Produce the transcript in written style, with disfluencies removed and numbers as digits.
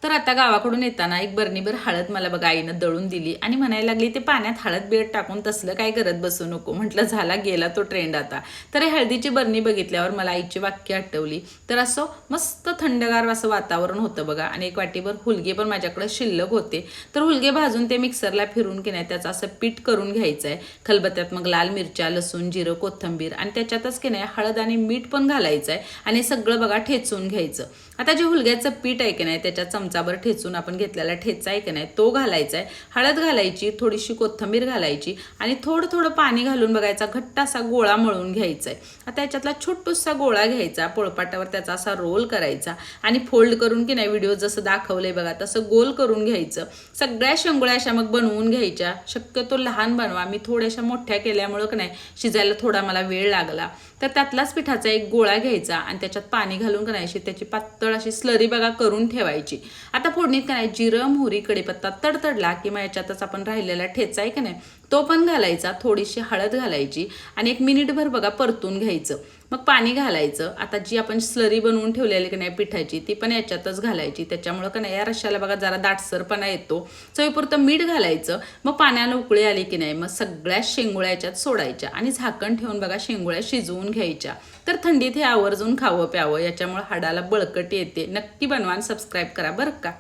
तर आता गावाकडून येताना एक बरणीभर हळद मला बघा आईनं दळून दिली आणि म्हणायला लागली ते पाण्यात हळद बीळ टाकून तसलं काय करत बसू नको. म्हटलं झाला गेला तो ट्रेंड आता. तर हळदीची बरणी बघितल्यावर मला आईची वाक्य आठवली. तर असं मस्त थंडगार असं वातावरण होतं बघा आणि एक वाटीभर हुलगे पण माझ्याकडे शिल्लक होते. तर हुलगे भाजून ते मिक्सरला फिरून की नाही त्याचं असं पीठ करून घ्यायचं आहे. खलबत्त्यात मग लाल मिरच्या, लसूण, जिरं, कोथिंबीर आणि त्याच्यातच की नाही हळद आणि मीठ पण घालायचं आहे आणि सगळं बघा ठेचून घ्यायचं. आता जे हुलग्याचं पीठ आहे की नाही त्याच्यात चमचाभर ठेचून आपण घेतलेला ठेचा आहे की नाही तो घालायचा आहे. हळद घालायची, थोडीशी कोथिंबीर घालायची आणि थोडं थोडं पाणी घालून बघायचा घट्ट असा गोळा मळून घ्यायचा आहे. आता याच्यातला छोटूसा गोळा घ्यायचा, पोळपाटावर त्याचा असा रोल करायचा आणि फोल्ड करून की नाही व्हिडिओ जसं दाखवलंय बघा तसं गोल करून घ्यायचं. सगळ्या शेंगुळ्या अशा मग बनवून घ्यायच्या. शक्यतो लहान बनवा, मी थोड्याशा मोठ्या केल्यामुळं की नाही शिजायला थोडा मला वेळ लागला. तर त्यातलाच पिठाचा एक गोळा घ्यायचा आणि त्याच्यात पाणी घालून करायची त्याची पातळ अशी स्लरी बघा करून ठेवायची. आता फोडणीत करायची जिरं, मोहरी, कढीपत्ता तडतडला की मग याच्यातच आपण राहिलेला ठेचा आहे की नाही तो पण घालायचा, थोडीशी हळद घालायची आणि 1 मिनिटभर बघा परतून घ्यायचं. मग पाणी घालायचं. आता जी आपण स्लरी बनवून ठेवलेली की नाही पिठाची ती पण याच्यातच घालायची. त्याच्यामुळं का नाही या रश्श्याला बघा जरा दाटसरपणा येतो. चवीपुरतं मीठ घालायचं. मग पाण्याला उकळी आली की नाही मग सगळ्या शेंगुळ्या याच्यात सोडायच्या आणि झाकण ठेवून बघा शेंगुळ्या शिजवून घ्यायच्या. तर थंडीत हे आवर्जून खावं प्यावं, याच्यामुळे हाडाला बळकटी येते. नक्की बनवा आणि सबस्क्राईब करा बरं का.